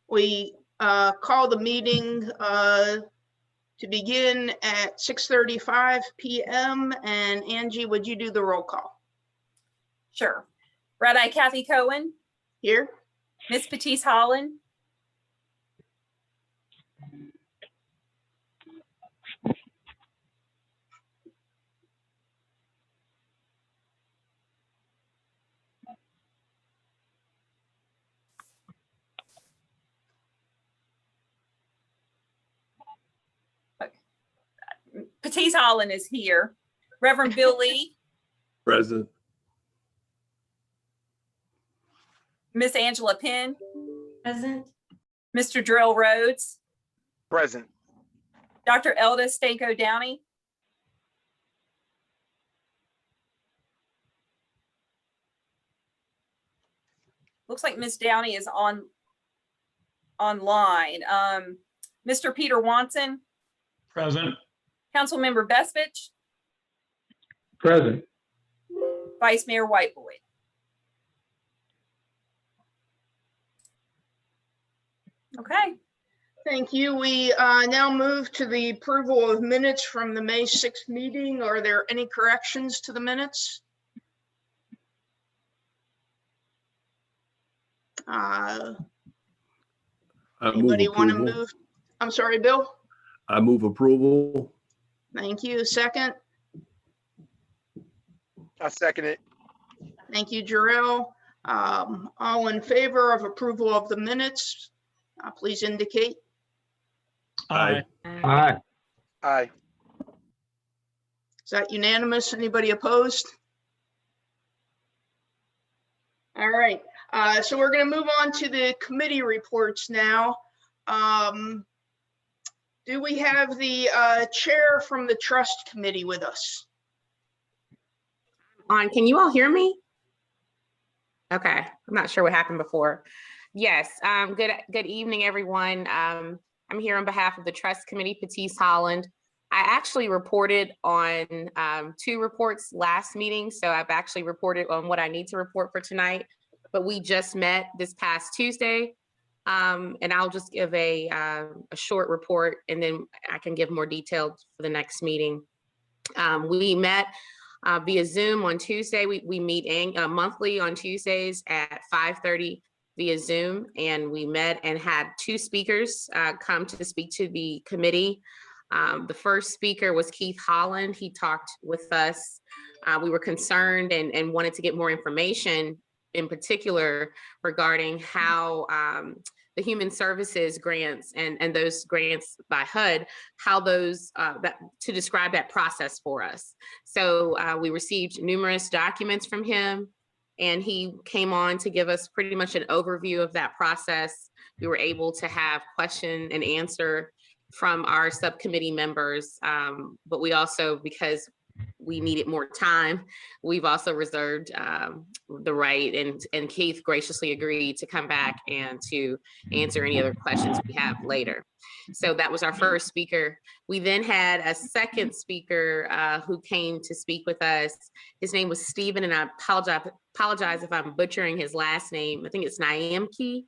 We call the meeting to begin at 6:35 p.m. And Angie, would you do the roll call? Sure. Red-Eye Kathy Cohen. Here. Miss Petite Holland. Petite Holland is here. Reverend Bill Lee. Present. Miss Angela Penn. Present. Mr. Drill Rhodes. Present. Dr. Elda Stanko Downey. Looks like Miss Downey is online. Mr. Peter Watson. Present. Councilmember Besvich. Present. Vice Mayor Whiteboy. Okay. Thank you. We now move to the approval of minutes from the May 6th meeting. Are there any corrections to the minutes? Anybody want to move? I'm sorry, Bill? I move approval. Thank you. Second? I second it. Thank you, Jarrell. All in favor of approval of the minutes, please indicate. Aye. Aye. Aye. Is that unanimous? Anybody opposed? All right, so we're going to move on to the committee reports now. Do we have the chair from the trust committee with us? Can you all hear me? Okay, I'm not sure what happened before. Yes, good evening, everyone. I'm here on behalf of the trust committee, Petite Holland. I actually reported on 2 reports last meeting, so I've actually reported on what I need to report for tonight, but we just met this past Tuesday, and I'll just give a short report, and then I can give more details for the next meeting. We met via Zoom on Tuesday. We meet monthly on Tuesdays at 5:30 via Zoom, and we met and had 2 speakers come to speak to the committee. The first speaker was Keith Holland. He talked with us. We were concerned and wanted to get more information, in particular regarding how the human services grants and those grants by HUD, how those, to describe that process for us. So we received numerous documents from him, and he came on to give us pretty much an overview of that process. We were able to have question and answer from our subcommittee members, but we also, because we needed more time, we've also reserved the right, and Keith graciously agreed to come back and to answer any other questions we have later. So that was our first speaker. We then had a second speaker who came to speak with us. His name was Stephen, and I apologize if I'm butchering his last name. I think it's Nyamki,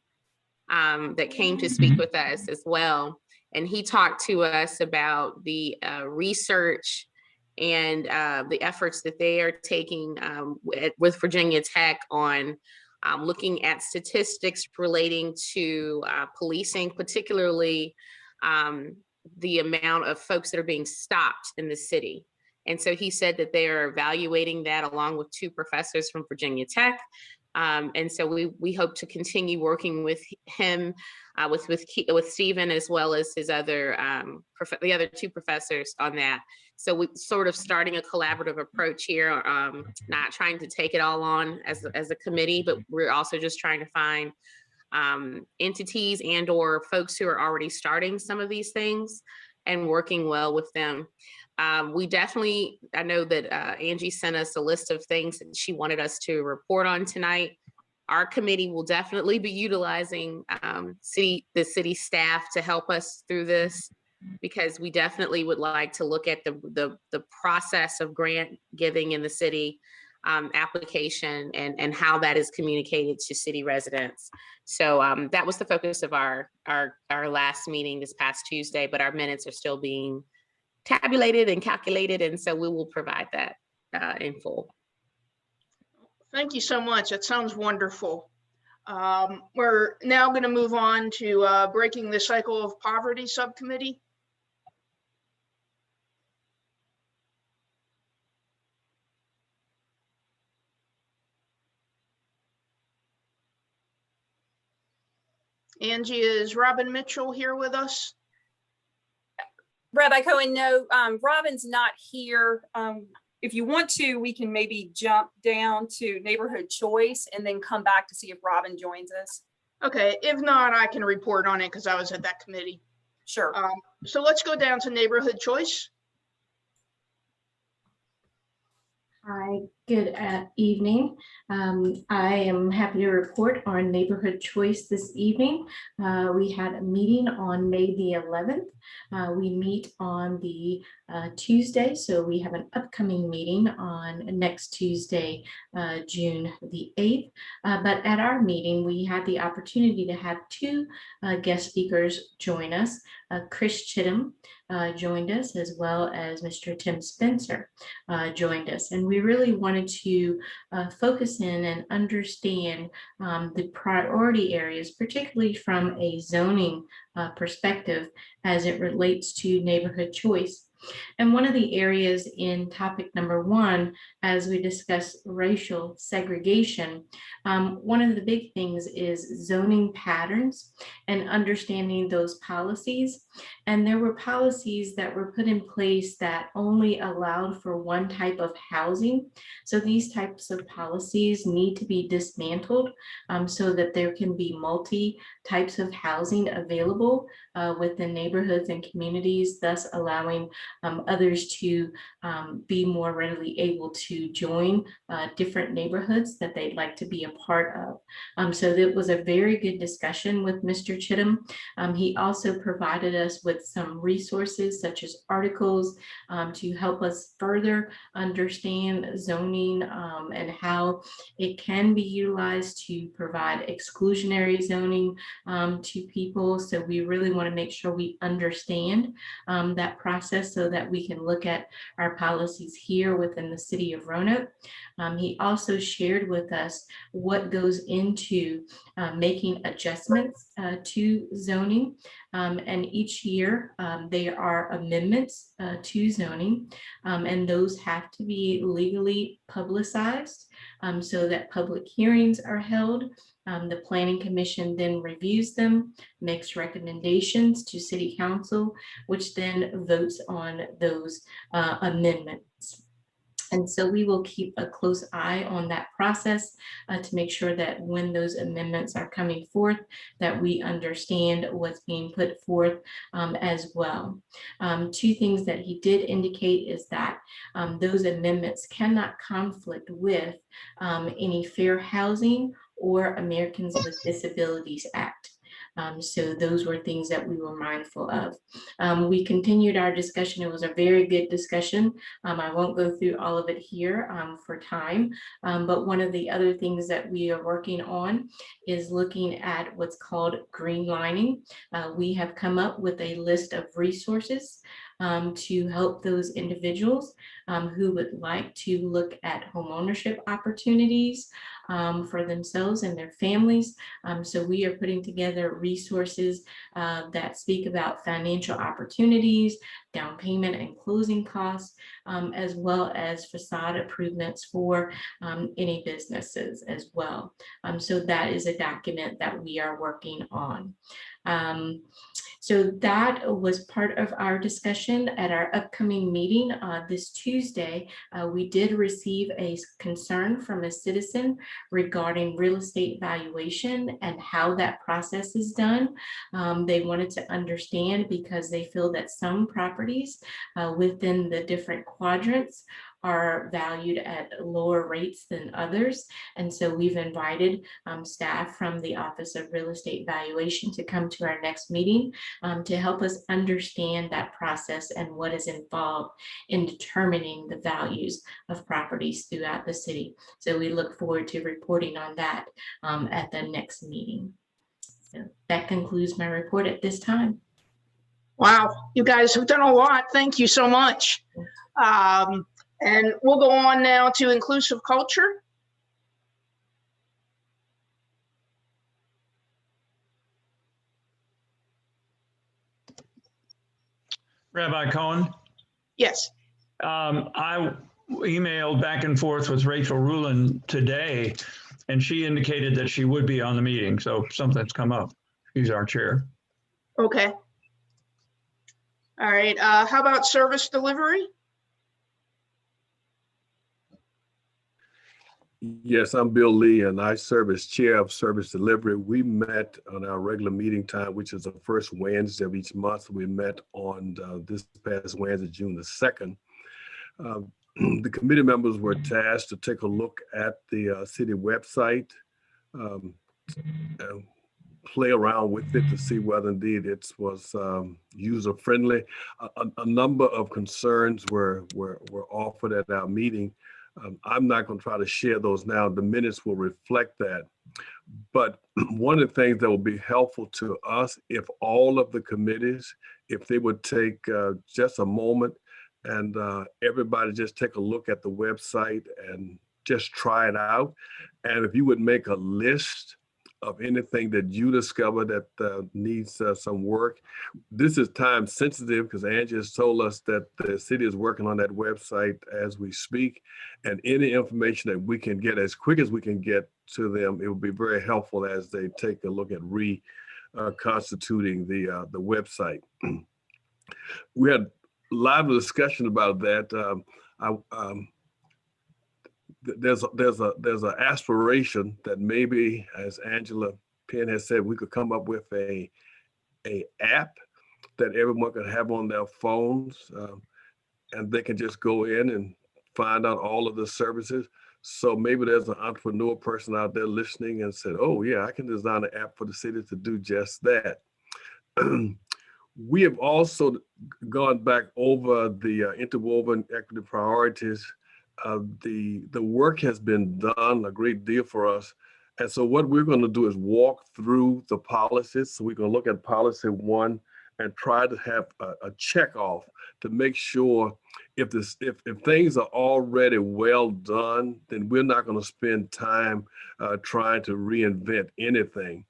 that came to speak with us as well. And he talked to us about the research and the efforts that they are taking with Virginia Tech on looking at statistics relating to policing, particularly the amount of folks that are being stopped in the city. And so he said that they are evaluating that along with 2 professors from Virginia Tech. And so we hope to continue working with him, with Stephen, as well as his other, the other 2 professors on that. So we sort of starting a collaborative approach here, not trying to take it all on as a committee, but we're also just trying to find entities and or folks who are already starting some of these things and working well with them. We definitely, I know that Angie sent us a list of things that she wanted us to report on tonight. Our committee will definitely be utilizing the city staff to help us through this, because we definitely would like to look at the process of grant giving in the city, application and how that is communicated to city residents. So that was the focus of our last meeting this past Tuesday, but our minutes are still being tabulated and calculated, and so we will provide that in full. Thank you so much. That sounds wonderful. We're now going to move on to Breaking the Cycle of Poverty Subcommittee. Angie, is Robin Mitchell here with us? Rabbi Cohen, no, Robin's not here. If you want to, we can maybe jump down to neighborhood choice and then come back to see if Robin joins us. Okay, if not, I can report on it because I was at that committee. Sure. So let's go down to neighborhood choice. Hi, good evening. I am happy to report on neighborhood choice this evening. We had a meeting on May the 11th. We meet on the Tuesday, so we have an upcoming meeting on next Tuesday, June the 8th. But at our meeting, we had the opportunity to have two guest speakers join us. Chris Chittum joined us, as well as Mr. Tim Spencer joined us. And we really wanted to focus in and understand the priority areas, particularly from a zoning perspective as it relates to neighborhood choice. And one of the areas in topic number 1, as we discuss racial segregation, one of the big things is zoning patterns and understanding those policies. And there were policies that were put in place that only allowed for one type of housing. So these types of policies need to be dismantled so that there can be multi types of housing available within neighborhoods and communities, thus allowing others to be more readily able to join different neighborhoods that they'd like to be a part of. So that was a very good discussion with Mr. Chittum. He also provided us with some resources such as articles to help us further understand zoning and how it can be utilized to provide exclusionary zoning to people. So we really want to make sure we understand that process so that we can look at our policies here within the city of Roanoke. He also shared with us what goes into making adjustments to zoning. And each year there are amendments to zoning, and those have to be legally publicized so that public hearings are held. The Planning Commission then reviews them, makes recommendations to City Council, which then votes on those amendments. And so we will keep a close eye on that process to make sure that when those amendments are coming forth, that we understand what's being put forth as well. Two things that he did indicate is that those amendments cannot conflict with any Fair Housing or Americans with Disabilities Act. So those were things that we were mindful of. We continued our discussion. It was a very good discussion. I won't go through all of it here for time, but one of the other things that we are working on is looking at what's called greenlining. We have come up with a list of resources to help those individuals who would like to look at homeownership opportunities for themselves and their families. So we are putting together resources that speak about financial opportunities, down payment and closing costs, as well as facade improvements for any businesses as well. So that is a document that we are working on. So that was part of our discussion at our upcoming meeting this Tuesday. We did receive a concern from a citizen regarding real estate valuation and how that process is done. They wanted to understand because they feel that some properties within the different quadrants are valued at lower rates than others. And so we've invited staff from the Office of Real Estate Valuation to come to our next meeting to help us understand that process and what is involved in determining the values of properties throughout the city. So we look forward to reporting on that at the next meeting. So that concludes my report at this time. Wow, you guys have done a lot. Thank you so much. And we'll go on now to inclusive culture. Rabbi Cohen, Yes. I emailed back and forth with Rachel Rulin today, and she indicated that she would be on the meeting. So something's come up. She's our chair. Okay. All right. How about service delivery? Yes, I'm Bill Lee, and I serve as chair of service delivery. We met on our regular meeting time, which is the first Wednesday of each month. We met on this past Wednesday, June the 2nd. The committee members were tasked to take a look at the city website, play around with it to see whether indeed it was user-friendly. A number of concerns were offered at our meeting. I'm not going to try to share those now. The minutes will reflect that. But one of the things that will be helpful to us, if all of the committees, if they would take just a moment and everybody just take a look at the website and just try it out. And if you would make a list of anything that you discover that needs some work. This is time sensitive because Angie has told us that the city is working on that website as we speak, and any information that we can get as quick as we can get to them, it will be very helpful as they take a look at reconstituting the website. We had a lot of discussion about that. There's an aspiration that maybe, as Angela Penn has said, we could come up with a app that everyone could have on their phones, and they can just go in and find out all of the services. So maybe there's an entrepreneur person out there listening and said, oh yeah, I can design an app for the city to do just that. We have also gone back over the interwoven equity priorities. The work has been done a great deal for us. And so what we're going to do is walk through the policies. So we're going to look at policy 1 and try to have a check off to make sure if things are already well done, then we're not going to spend time trying to reinvent anything.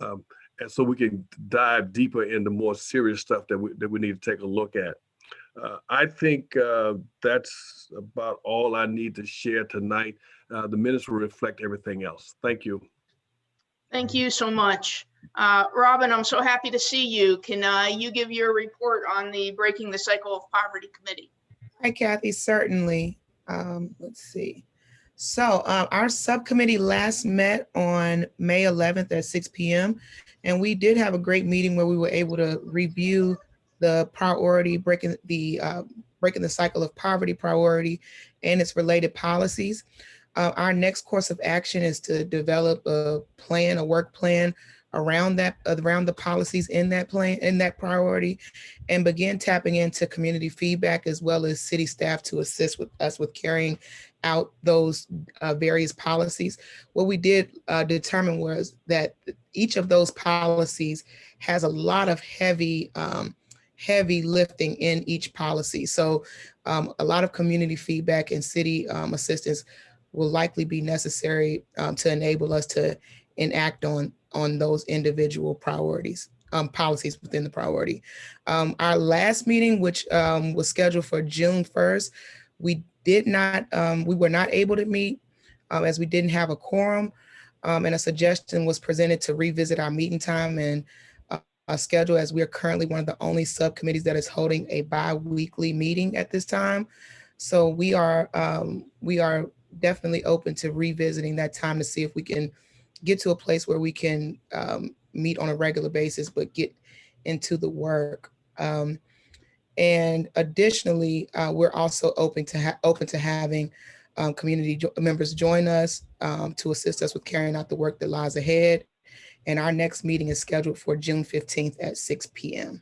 And so we can dive deeper into more serious stuff that we need to take a look at. I think that's about all I need to share tonight. The minutes will reflect everything else. Thank you. Thank you so much. Robin, I'm so happy to see you. Can you give your report on the Breaking the Cycle of Poverty Committee? Hi, Kathy, certainly. Let's see. So our subcommittee last met on May 11th at 6 p.m. And we did have a great meeting where we were able to review the priority, breaking the cycle of poverty priority and its related policies. Our next course of action is to develop a plan, a work plan around the policies in that plan, in that priority, and begin tapping into community feedback as well as city staff to assist with us with carrying out those various policies. What we did determine was that each of those policies has a lot of heavy lifting in each policy. So a lot of community feedback and city assistance will likely be necessary to enable us to enact on those individual priorities, policies within the priority. Our last meeting, which was scheduled for June 1st, we were not able to meet as we didn't have a quorum, and a suggestion was presented to revisit our meeting time and a schedule, as we are currently one of the only subcommittees that is holding a bi-weekly meeting at this time. So we are definitely open to revisiting that time to see if we can get to a place where we can meet on a regular basis, but get into the work. And additionally, we're also open to having community members join us to assist us with carrying out the work that lies ahead. And our next meeting is scheduled for June 15th at 6 p.m.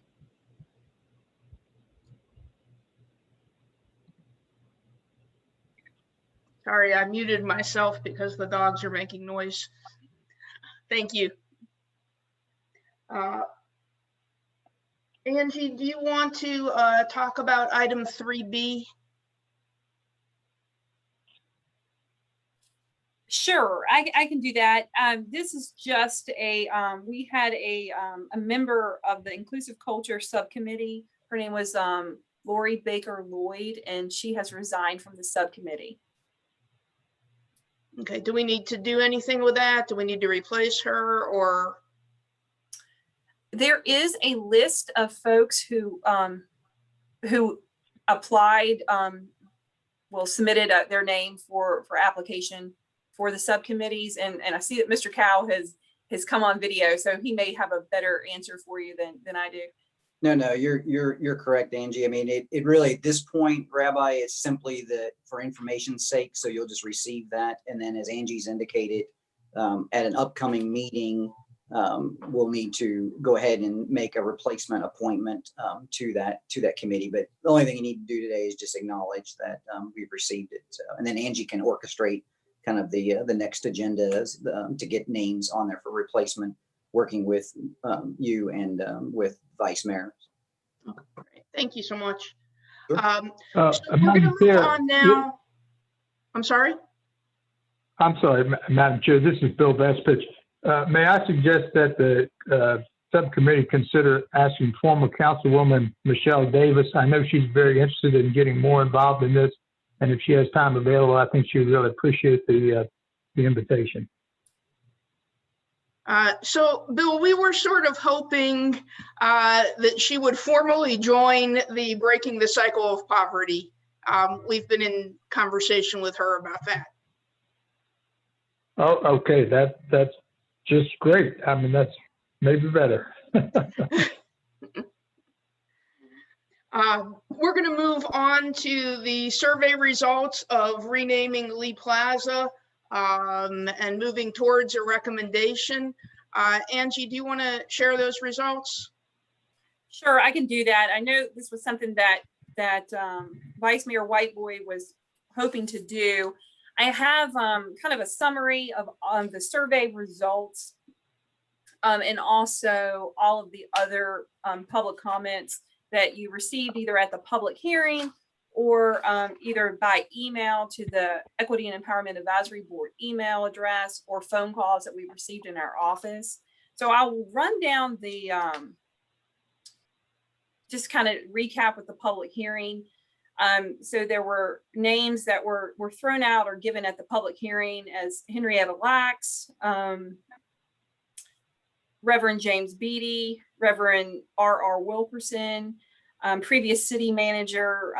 Sorry, I muted myself because the dogs are making noise. Thank you. Angie, do you want to talk about item 3B? Sure, I can do that. This is just we had a member of the Inclusive Culture Subcommittee. Her name was Lori Baker Lloyd, and she has resigned from the subcommittee. Okay, do we need to do anything with that? Do we need to replace her, or? There is a list of folks who applied, submitted their name for application for the subcommittees, and I see that Mr. Cow has come on video, so he may have a better answer for you than I do. No, you're correct, Angie. I mean, it really, at this point, Rabbi, is simply for information's sake, so you'll just receive that. And then as Angie's indicated, at an upcoming meeting, we'll need to go ahead and make a replacement appointment to that committee. But the only thing you need to do today is just acknowledge that we've received it. So, and then Angie can orchestrate kind of the next agenda to get names on there for replacement, working with you and with Vice Mayor. Okay, great. Thank you so much. Sure. So we're going to move on now. I'm sorry? I'm sorry, Madam Chair. This is Bill Vespich. May I suggest that the subcommittee consider asking former Councilwoman Michelle Davis? I know she's very interested in getting more involved in this, and if she has time available, I think she would really appreciate the invitation. So, Bill, we were sort of hoping that she would formally join the Breaking the Cycle of Poverty. We've been in conversation with her about that. Oh, okay. That's just great. I mean, that's maybe better. We're going to move on to the survey results of renaming Lee Plaza and moving towards a recommendation. Angie, do you want to share those results? Sure, I can do that. I know this was something that Vice Mayor Whiteboy was hoping to do. I have kind of a summary of the survey results and also all of the other public comments that you received either at the public hearing or either by email to the Equity and Empowerment Advisory Board email address or phone calls that we received in our office. So I'll run down the, just kind of recap with the public hearing. So there were names that were thrown out or given at the public hearing as Henrietta Lacks, Reverend James Beatty, Reverend R.R. Wilkerson, previous city manager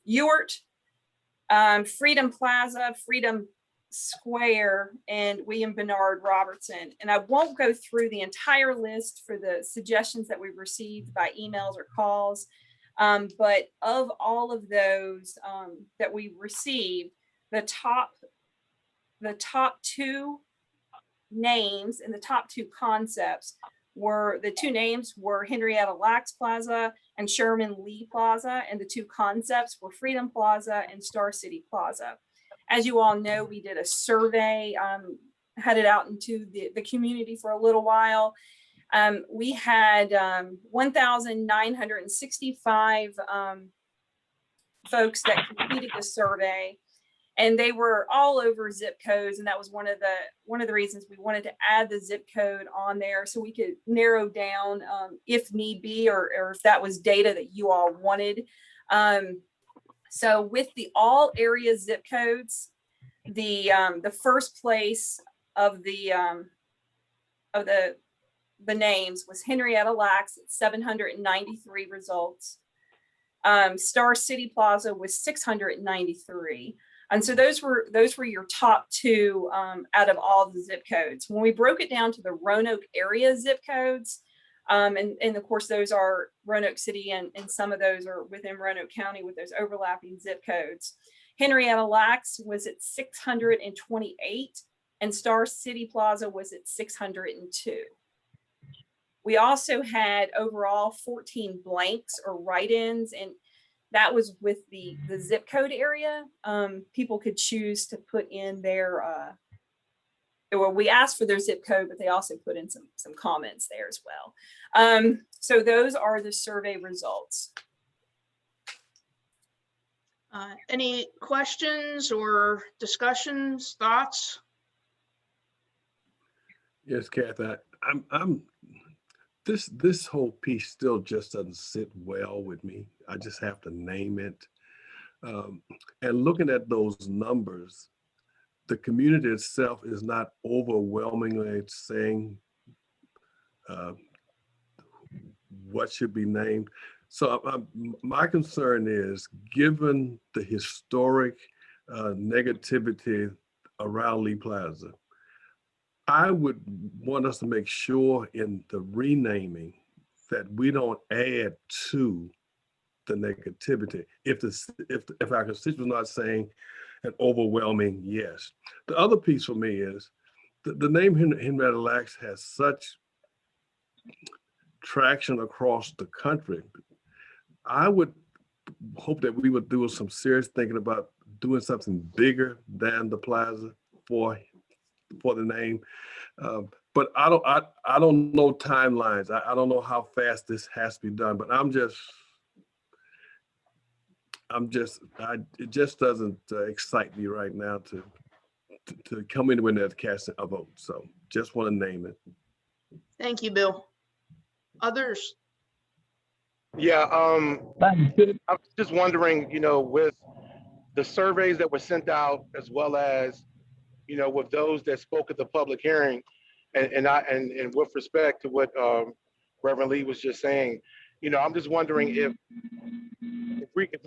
Ewart, Freedom Plaza, Freedom Square, and William Bernard Robertson. And I won't go through the entire list for the suggestions that we've received by emails or calls. But of all of those that we received, the top two names and the top two concepts were, the two names were Henrietta Lacks Plaza and Sherman Lee Plaza, and the two concepts were Freedom Plaza and Star City Plaza. As you all know, we did a survey, headed out into the community for a little while. We had 1,965 folks that completed the survey, and they were all over zip codes. And that was one of the reasons we wanted to add the zip code on there so we could narrow down if need be, or if that was data that you all wanted. So with the all area zip codes, the first place of the names was Henrietta Lacks at 793 results. Star City Plaza was 693. And so those were your top two out of all the zip codes. When we broke it down to the Roanoke area zip codes, And of course, those are Roanoke City, and some of those are within Roanoke County with those overlapping zip codes. Henrietta Lacks was at 628, and Star City Plaza was at 602. We also had overall 14 blanks or write-ins, and that was with the zip code area. People could choose to put in their, well, we asked for their zip code, but they also put in some comments there as well. So those are the survey results. Any questions or discussions, thoughts? Yes, Kathy, this whole piece still just doesn't sit well with me. I just have to name it. And looking at those numbers, the community itself is not overwhelmingly saying what should be named. So my concern is, given the historic negativity around Lee Plaza, I would want us to make sure in the renaming that we don't add to the negativity. If our constituents are not saying an overwhelming yes. The other piece for me is the name Henrietta Lacks has such traction across the country. I would hope that we would do some serious thinking about doing something bigger than the plaza for the name. But I don't know timelines. I don't know how fast this has to be done, but it just doesn't excite me right now to come in when they're casting a vote. So just want to name it. Thank you, Bill. Others? Yeah, I was just wondering, with the surveys that were sent out, as well as, with those that spoke at the public hearing, and with respect to what Reverend Lee was just saying, I'm just wondering if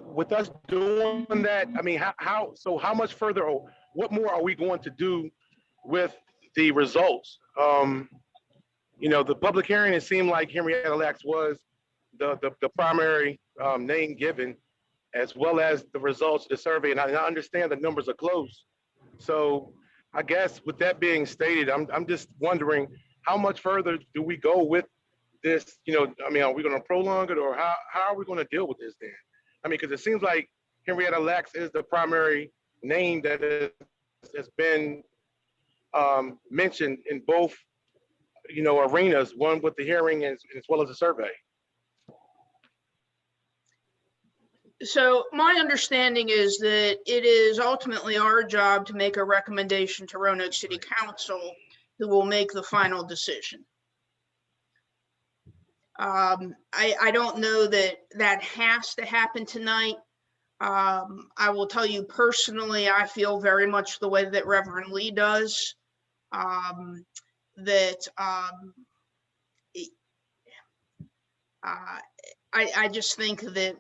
with us doing that, I mean, how much further, or what more are we going to do with the results? The public hearing, it seemed like Henrietta Lacks was the primary name given, as well as the results of the survey. And I understand the numbers are close. So I guess with that being stated, I'm just wondering, how much further do we go with this? I mean, are we going to prolong it, or how are we going to deal with this then? I mean, because it seems like Henrietta Lacks is the primary name that has been mentioned in both, arenas, one with the hearing as well as the survey. So my understanding is that it is ultimately our job to make a recommendation to Roanoke City Council, who will make the final decision. I don't know that has to happen tonight. I will tell you personally, I feel very much the way that Reverend Lee does. I just think that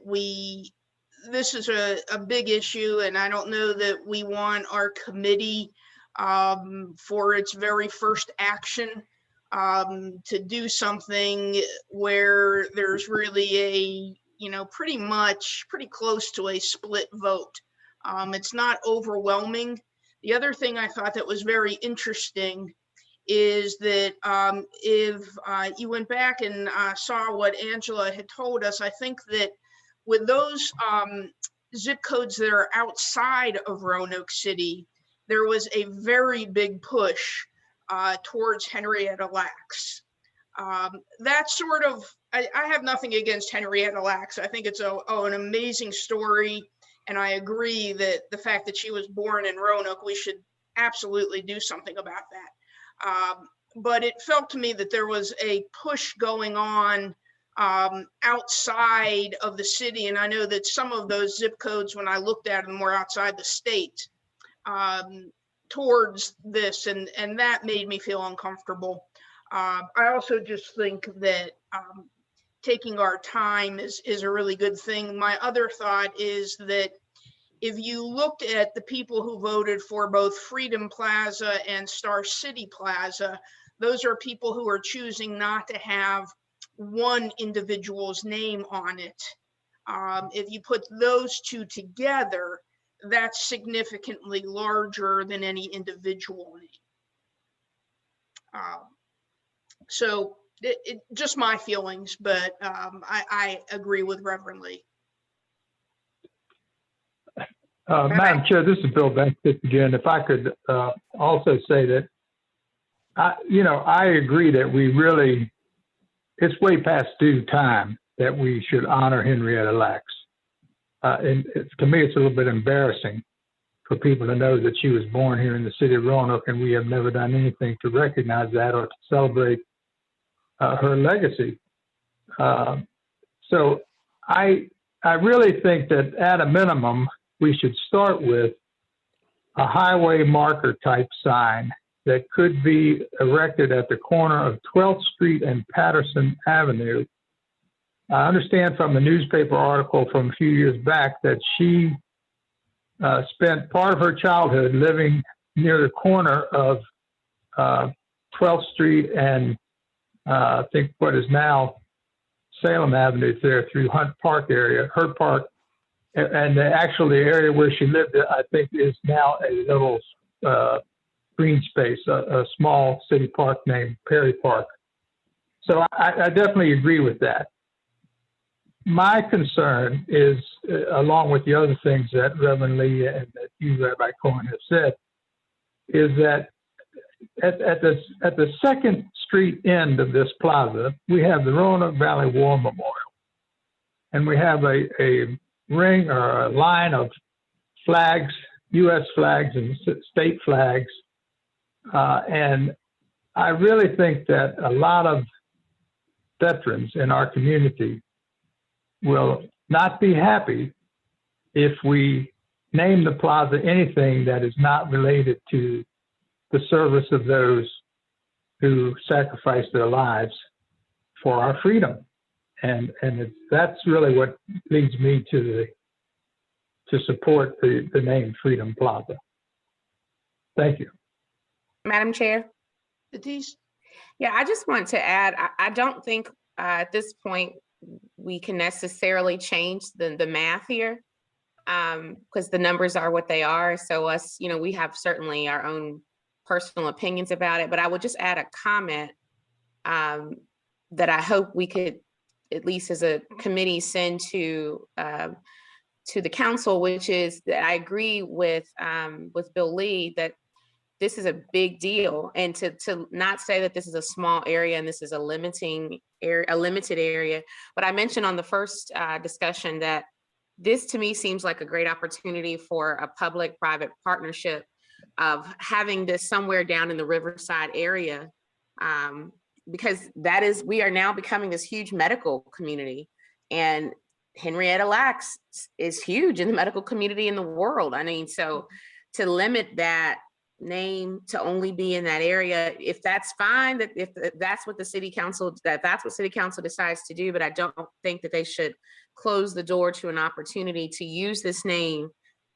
this is a big issue, and I don't know that we want our committee for its very first action to do something where there's really pretty close to a split vote. It's not overwhelming. The other thing I thought that was very interesting is that if you went back and saw what Angela had told us, I think that with those zip codes that are outside of Roanoke City, there was a very big push towards Henrietta Lacks. That's sort of, I have nothing against Henrietta Lacks. I think it's an amazing story. And I agree that the fact that she was born in Roanoke, we should absolutely do something about that. But it felt to me that there was a push going on outside of the city. And I know that some of those zip codes, when I looked at them, were outside the state towards this. And that made me feel uncomfortable. I also just think that taking our time is a really good thing. My other thought is that if you looked at the people who voted for both Freedom Plaza and Star City Plaza, those are people who are choosing not to have one individual's name on it. If you put those two together, that's significantly larger than any individual name. So just my feelings, but I agree with Reverend Lee. Madam Chair, this is Bill Benseth again. If I could also say that, I agree that we really, it's way past due time that we should honor Henrietta Lacks. And to me, it's a little bit embarrassing for people to know that she was born here in the city of Roanoke, and we have never done anything to recognize that or to celebrate her legacy. So I really think that at a minimum, we should start with a highway marker type sign that could be erected at the corner of 12th Street and Patterson Avenue. I understand from a newspaper article from a few years back that she spent part of her childhood living near the corner of 12th Street and I think what is now Salem Avenue there through Hunt Park area, Hurt Park. And actually the area where she lived, I think, is now a little green space, a small city park named Perry Park. So I definitely agree with that. My concern is, along with the other things that Reverend Lee and that you, Rabbi Cohen, have said, is that at the Second Street end of this plaza, we have the Roanoke Valley War Memorial. And we have a ring or a line of flags, U.S. flags and state flags. And I really think that a lot of veterans in our community will not be happy if we name the plaza anything that is not related to the service of those who sacrificed their lives for our freedom. And that's really what leads me to support the name Freedom Plaza. Thank you. Madam Chair? Batiste? Yeah, I just want to add, I don't think at this point we can necessarily change the math here because the numbers are what they are. So us, we have certainly our own personal opinions about it, but I would just add a comment that I hope we could, at least as a committee, send to the council, which is that I agree with Bill Lee that this is a big deal, and to not say that this is a small area and this is a limited area. But I mentioned on the first discussion that this to me seems like a great opportunity for a public-private partnership of having this somewhere down in the Riverside area, because we are now becoming this huge medical community, and Henrietta Lacks is huge in the medical community in the world. I mean, so to limit that name to only be in that area, if that's fine, that if that's what city council decides to do, but I don't think that they should close the door to an opportunity to use this name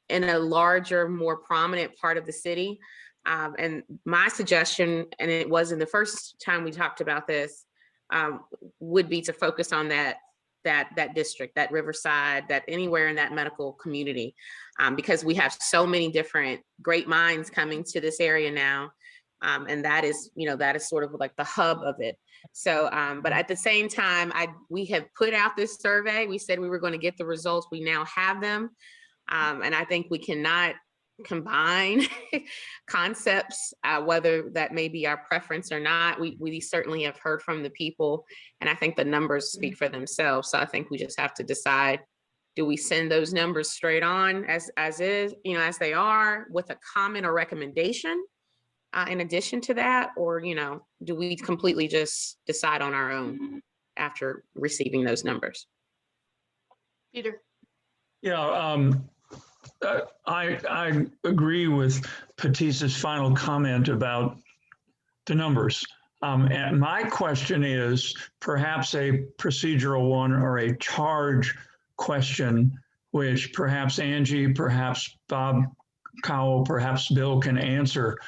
in a larger, more prominent part of the city. And my suggestion, and it was in the first time we talked about this, would be to focus on that district, that Riverside, that anywhere in that medical community, because we have so many different great minds coming to this area now. And that is sort of like the hub of it. So, but at the same time, we have put out this survey. We said we were going to get the results. We now have them. And I think we cannot combine concepts, whether that may be our preference or not. We certainly have heard from the people, and I think the numbers speak for themselves. So I think we just have to decide, do we send those numbers straight on as is, as they are, with a comment or recommendation in addition to that, or, do we completely just decide on our own after receiving those numbers? Peter? Yeah, I agree with Batista's final comment about the numbers. And my question is perhaps a procedural one or a charge question, which perhaps Angie, perhaps Bob Cowell, perhaps Bill can answer.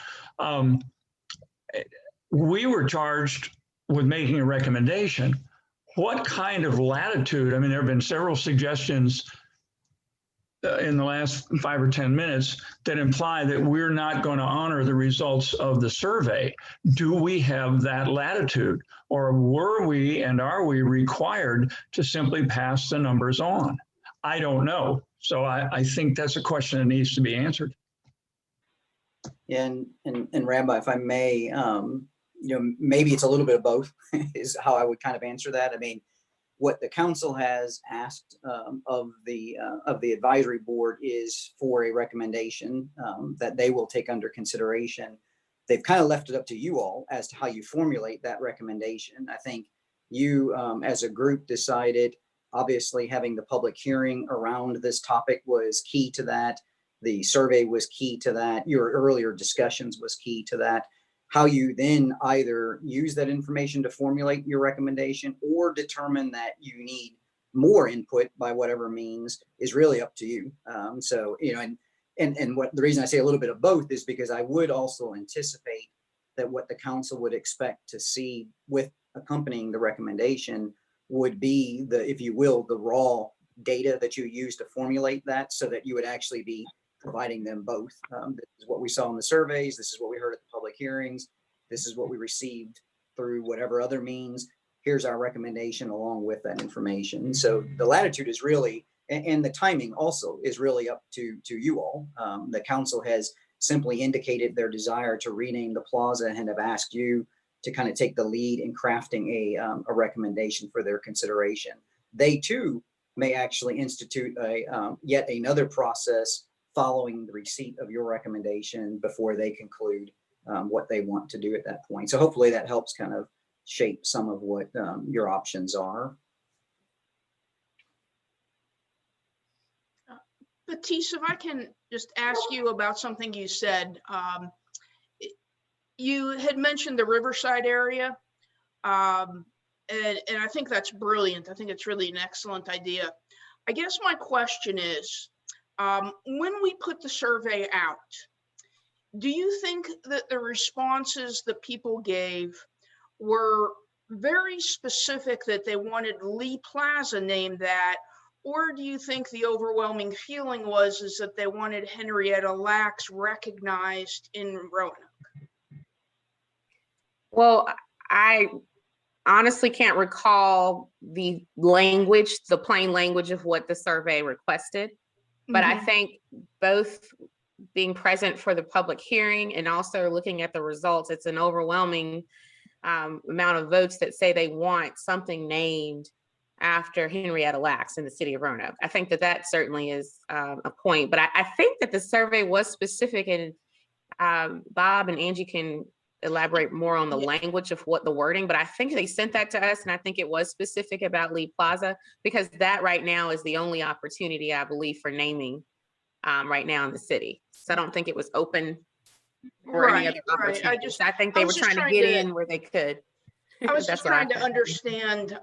We were charged with making a recommendation. what kind of latitude? I mean, there have been several suggestions in the last 5 or 10 minutes that imply that we're not going to honor the results of the survey. Do we have that latitude, or were we and are we required to simply pass the numbers on? I don't know. So I think that's a question that needs to be answered. And Rabbi, if I may, maybe it's a little bit of both is how I would kind of answer that. I mean, what the council has asked of the advisory board is for a recommendation that they will take under consideration. They've kind of left it up to you all as to how you formulate that recommendation. I think you as a group decided, obviously having the public hearing around this topic was key to that. The survey was key to that. Your earlier discussions was key to that. How you then either use that information to formulate your recommendation or determine that you need more input by whatever means is really up to you. So, and what the reason I say a little bit of both is because I would also anticipate that what the council would expect to see with accompanying the recommendation would be the, if you will, the raw data that you use to formulate that, so that you would actually be providing them both. This is what we saw in the surveys. This is what we heard at the public hearings. This is what we received through whatever other means. Here's our recommendation along with that information. So the latitude is really, and the timing also is really up to you all. The council has simply indicated their desire to rename the plaza and have asked you to kind of take the lead in crafting a recommendation for their consideration. They too may actually institute yet another process following the receipt of your recommendation before they conclude what they want to do at that point. So hopefully that helps kind of shape some of what your options are. Batiste, if I can just ask you about something you said. You had mentioned the Riverside area, and I think that's brilliant. I think it's really an excellent idea. I guess my question is, when we put the survey out, do you think that the responses that people gave were very specific that they wanted Lee Plaza named that, or do you think the overwhelming feeling is that they wanted Henrietta Lacks recognized in Roanoke? Well, I honestly can't recall the language, the plain language of what the survey requested, but I think both being present for the public hearing and also looking at the results, it's an overwhelming amount of votes that say they want something named after Henrietta Lacks in the city of Roanoke. I think that certainly is a point, but I think that the survey was specific, and Bob and Angie can elaborate more on the language of what the wording, but I think they sent that to us, and I think it was specific about Lee Plaza, because that right now is the only opportunity, I believe, for naming right now in the city. So I don't think it was open for any other opportunities. I think they were trying to get in where they could. I was just trying to understand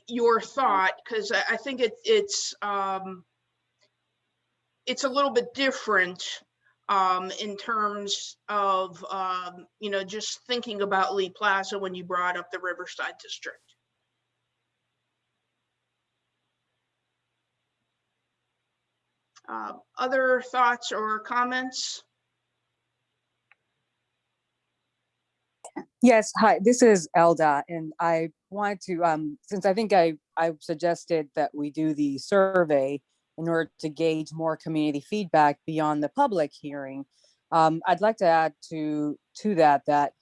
your thought, because I think it's a little bit different in terms of just thinking about Lee Plaza when you brought up the Riverside district. Other thoughts or comments? Yes, hi, this is Elda, and I wanted to, since I think I suggested that we do the survey in order to gauge more community feedback beyond the public hearing, I'd like to add to that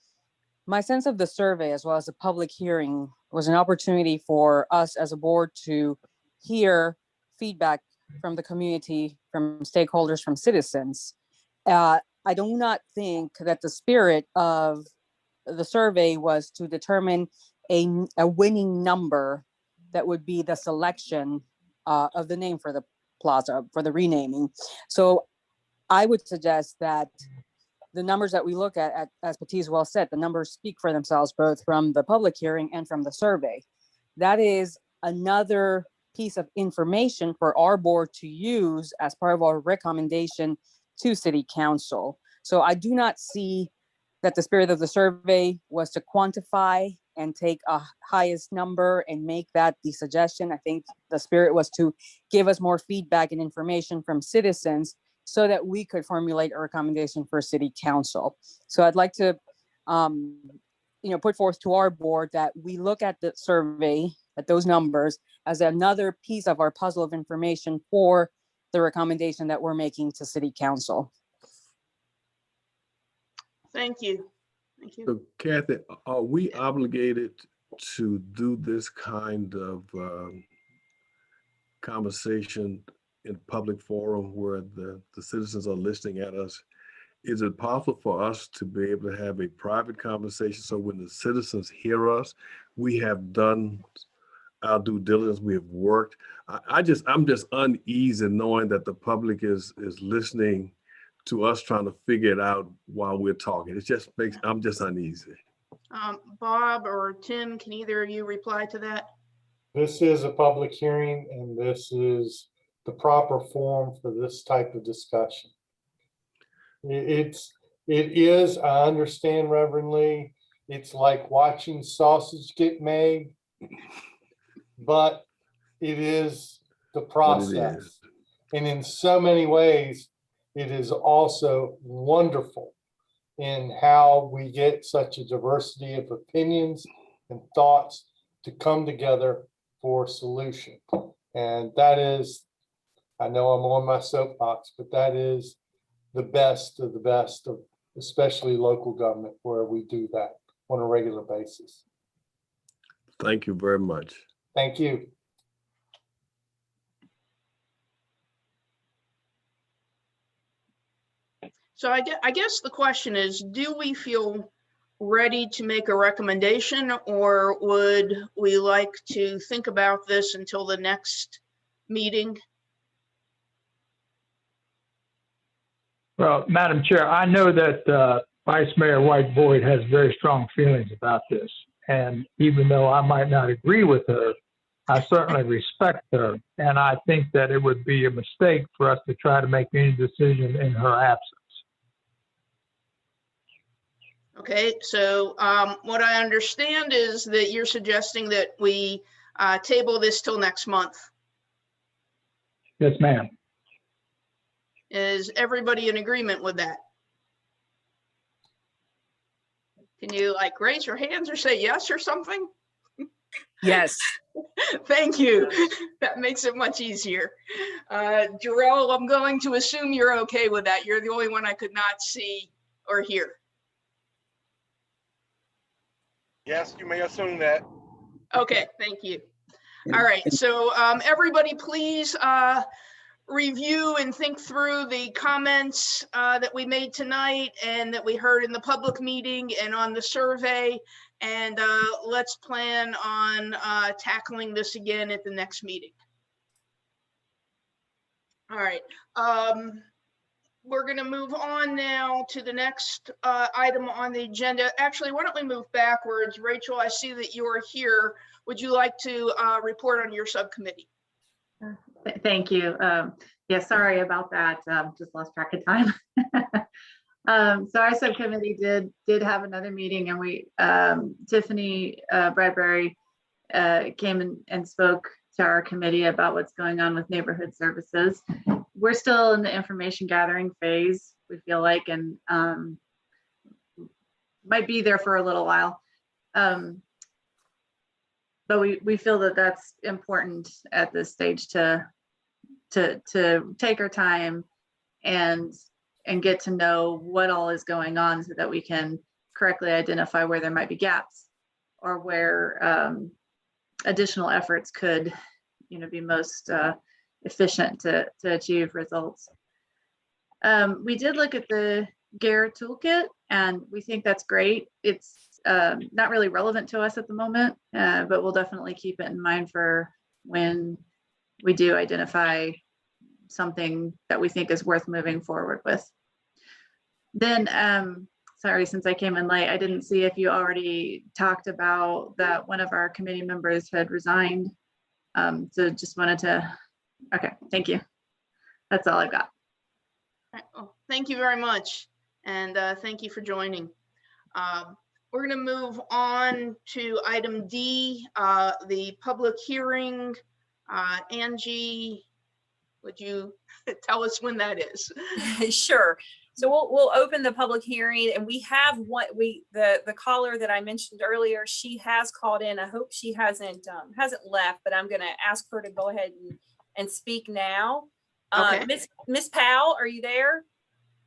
my sense of the survey as well as the public hearing was an opportunity for us as a board to hear feedback from the community, from stakeholders, from citizens. I do not think that the spirit of the survey was to determine a winning number that would be the selection of the name for the plaza, for the renaming. So I would suggest that the numbers that we look at, as Batiste well said, the numbers speak for themselves, both from the public hearing and from the survey. That is another piece of information for our board to use as part of our recommendation to City Council. So I do not see that the spirit of the survey was to quantify and take a highest number and make that the suggestion. I think the spirit was to give us more feedback and information from citizens so that we could formulate a recommendation for city council. So I'd like to, put forth to our board that we look at the survey, at those numbers, as another piece of our puzzle of information for the recommendation that we're making to city council. Thank you. Thank you. So Kathy, are we obligated to do this kind of conversation in public forum where the citizens are listening at us? Is it possible for us to be able to have a private conversation so when the citizens hear us, we have done our due diligence, we have worked? I'm just uneasy knowing that the public is listening to us trying to figure it out while we're talking. I'm just uneasy. Bob or Tim, can either of you reply to that? This is a public hearing and this is the proper forum for this type of discussion. It is, I understand, Reverend Lee, it's like watching sausage get made, but it is the process. And in so many ways, it is also wonderful in how we get such a diversity of opinions and thoughts to come together for a solution. And that is, I know I'm on my soapbox, but that is the best of especially local government, where we do that on a regular basis. Thank you very much. Thank you. So I guess the question is, do we feel ready to make a recommendation, or would we like to think about this until the next meeting? Well, Madam Chair, I know that Vice Mayor White Boyd has very strong feelings about this. And even though I might not agree with her, I certainly respect her. And I think that it would be a mistake for us to try to make any decision in her absence. Okay, so what I understand is that you're suggesting that we table this till next month. Yes, ma'am. Is everybody in agreement with that? Can you raise your hands or say yes or something? Yes. Thank you. That makes it much easier. Jarrell, I'm going to assume you're okay with that. You're the only one I could not see or hear. Yes, you may assume that. Okay, thank you. All right, so everybody please review and think through the comments that we made tonight and that we heard in the public meeting and on the survey. And let's plan on tackling this again at the next meeting. All right. We're going to move on now to the next item on the agenda. Actually, why don't we move backwards? Rachel, I see that you are here. Would you like to report on your subcommittee? Thank you. Yeah, sorry about that. Just lost track of time. So our subcommittee did have another meeting, and we Tiffany Bradbury came and spoke to our committee about what's going on with neighborhood services. We're still in the information gathering phase, we feel like, and might be there for a little while. But we feel that that's important at this stage to take our time and get to know what all is going on so that we can correctly identify where there might be gaps or where additional efforts could, be most efficient to achieve results. We did look at the GARE toolkit, and we think that's great. It's not really relevant to us at the moment, but we'll definitely keep it in mind for when we do identify something that we think is worth moving forward with. Then, sorry, since I came in late, I didn't see if you already talked about that one of our committee members had resigned. So just wanted to, okay, thank you. That's all I've got. Well, thank you very much. And thank you for joining. We're going to move on to item D, the public hearing. Angie, would you tell us when that is? Sure. So we'll open the public hearing, and we have the caller that I mentioned earlier. She has called in. I hope she hasn't left, but I'm going to ask her to go ahead and speak now. Okay. Miss Powell, are you there?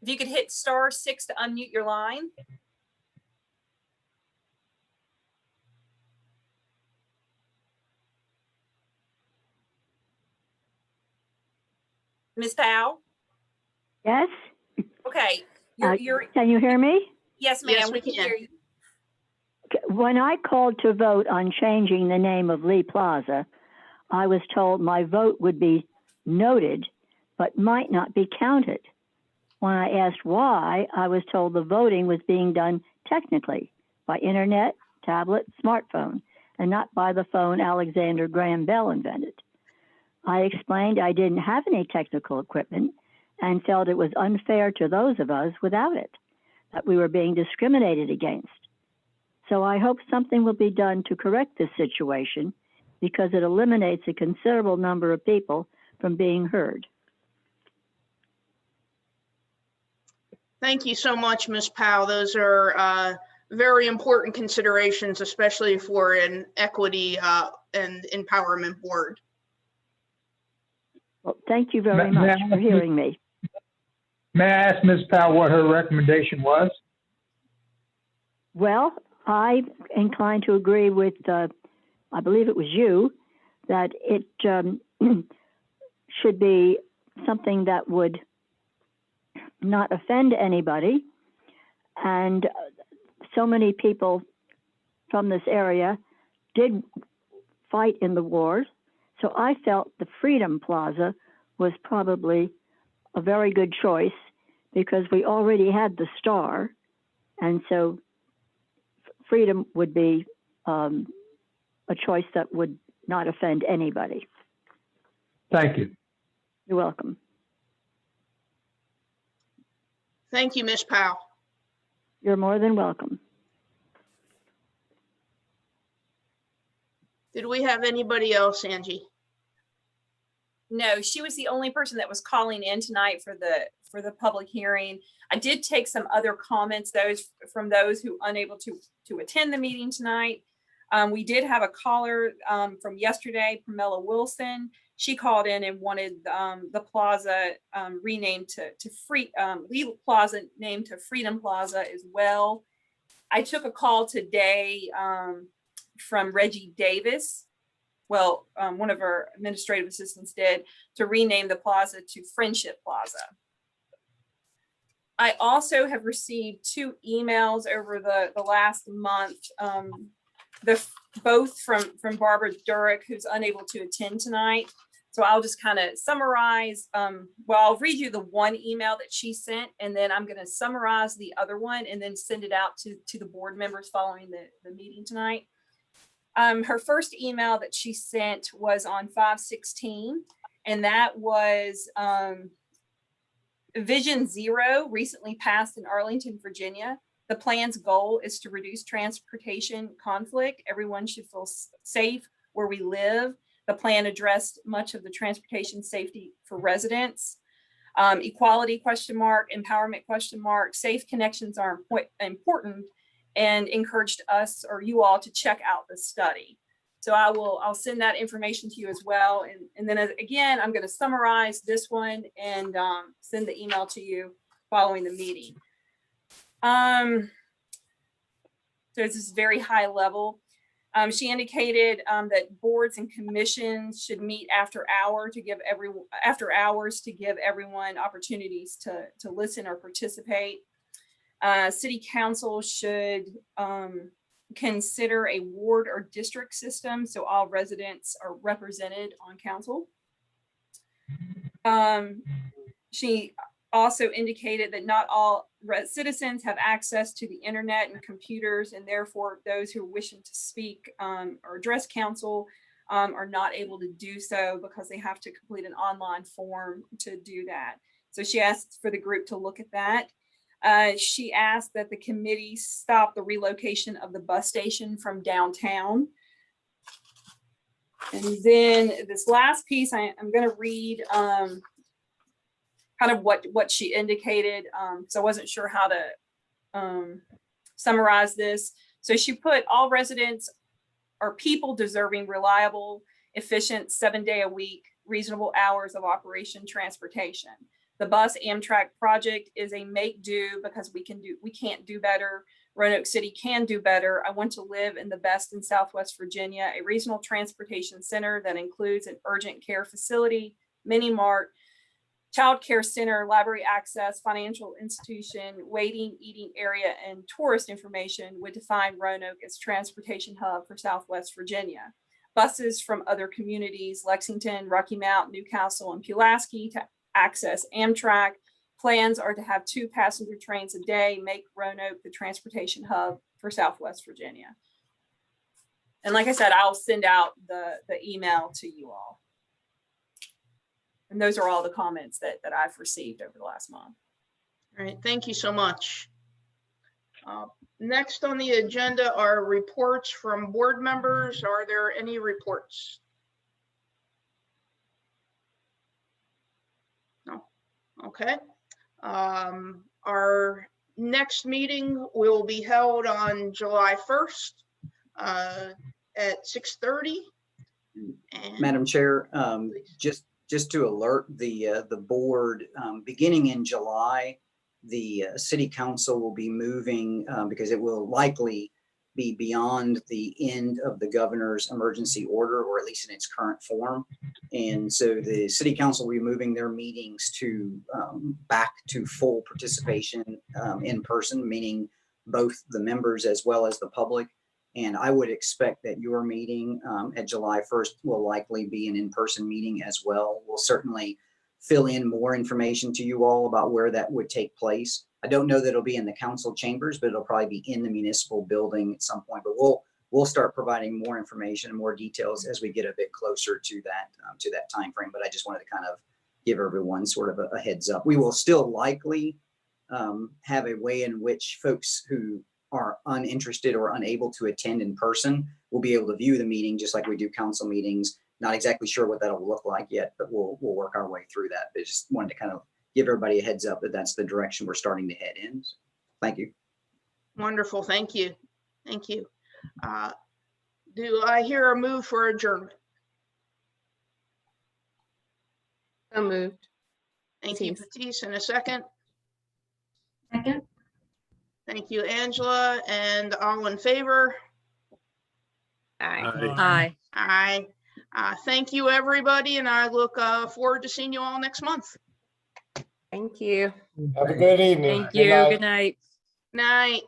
If you could hit *6 to unmute your line. Miss Powell? Yes. Okay. Can you hear me? Yes, ma'am. Yes, we can hear you. When I called to vote on changing the name of Lee Plaza, I was told my vote would be noted, but might not be counted. When I asked why, I was told the voting was being done technically by internet, tablet, smartphone, and not by the phone Alexander Graham Bell invented. I explained I didn't have any technical equipment and felt it was unfair to those of us without it, that we were being discriminated against. So I hope something will be done to correct this situation because it eliminates a considerable number of people from being heard. Thank you so much, Ms. Powell. Those are very important considerations, especially for an equity and empowerment board. Well, thank you very much for hearing me. May I ask Ms. Powell what her recommendation was? Well, I'm inclined to agree with, I believe it was you, that it should be something that would not offend anybody. And so many people from this area did fight in the wars. So I felt the Freedom Plaza was probably a very good choice because we already had the star. And so Freedom would be a choice that would not offend anybody. Thank you. You're welcome. Thank you, Ms. Powell. You're more than welcome. Did we have anybody else, Angie? No, she was the only person that was calling in tonight for the public hearing. I did take some other comments, from those who unable to attend the meeting tonight. We did have a caller from yesterday, Pamela Wilson. She called in and wanted the plaza renamed to Lee Plaza named to Freedom Plaza as well. I took a call today from Reggie Davis. Well, one of our administrative assistants did, to rename the plaza to Friendship Plaza. I also have received 2 emails over the last month, both from Barbara Durick, who's unable to attend tonight. So I'll just kind of summarize. Well, I'll read you the one email that she sent, and then I'm going to summarize the other one and then send it out to the board members following the meeting tonight. Her first email that she sent was on 5/16, and that was Vision Zero recently passed in Arlington, Virginia. The plan's goal is to reduce transportation conflict. Everyone should feel safe where we live. The plan addressed much of the transportation safety for residents. Equality ? Empowerment ? Safe connections are important, and encouraged us or you all to check out the study. So I'll send that information to you as well. And then again, I'm going to summarize this one and send the email to you following the meeting. So this is very high level. She indicated that boards and commissions should meet after hours to give everyone opportunities to listen or participate. City council should consider a ward or district system so all residents are represented on council. She also indicated that not all citizens have access to the internet and computers, and therefore those who are wishing to speak or address council are not able to do so because they have to complete an online form to do that. So she asked for the group to look at that. She asked that the committee stop the relocation of the bus station from downtown. And then this last piece, I'm going to read kind of what she indicated. So I wasn't sure how to summarize this. So she put all residents are people deserving reliable, efficient, 7-day-a-week, reasonable hours of operation transportation. The bus Amtrak project is a make do because we can't do better. Roanoke City can do better. I want to live in the best in Southwest Virginia, a regional transportation center that includes an urgent care facility, mini mart, child care center, library access, financial institution, waiting, eating area, and tourist information would define Roanoke as transportation hub for Southwest Virginia. Buses from other communities, Lexington, Rocky Mount, Newcastle, and Pulaski to access Amtrak. Plans are to have 2 passenger trains a day, make Roanoke the transportation hub for Southwest Virginia. And like I said, I'll send out the email to you all. And those are all the comments that I've received over the last month. All right, thank you so much. Next on the agenda are reports from board members. Are there any reports? No. Okay. Our next meeting will be held on July 1st at 6:30. Madam Chair, just to alert the board, beginning in July, the city council will be moving because it will likely be beyond the end of the governor's emergency order, or at least in its current form. And so the city council will be moving their meetings to back to full participation in person, meaning both the members as well as the public. And I would expect that your meeting at July 1st will likely be an in-person meeting as well. We'll certainly fill in more information to you all about where that would take place. I don't know that it'll be in the council chambers, but it'll probably be in the municipal building at some point. But we'll start providing more information and more details as we get a bit closer to that time frame. But I just wanted to kind of give everyone sort of a heads up. We will still likely have a way in which folks who are uninterested or unable to attend in person will be able to view the meeting just like we do council meetings. Not exactly sure what that'll look like yet, but we'll work our way through that. But just wanted to kind of give everybody a heads up that that's the direction we're starting to head in. So, thank you. Wonderful. Thank you. Thank you. Do I hear a move for adjournment? So moved. Thank you, Patisse. In a second. Second. Thank you, Angela. And all in favor? Aye. Aye. Thank you, everybody. And I look forward to seeing you all next month. Thank you. Have a good evening. Thank you. Good night. Night.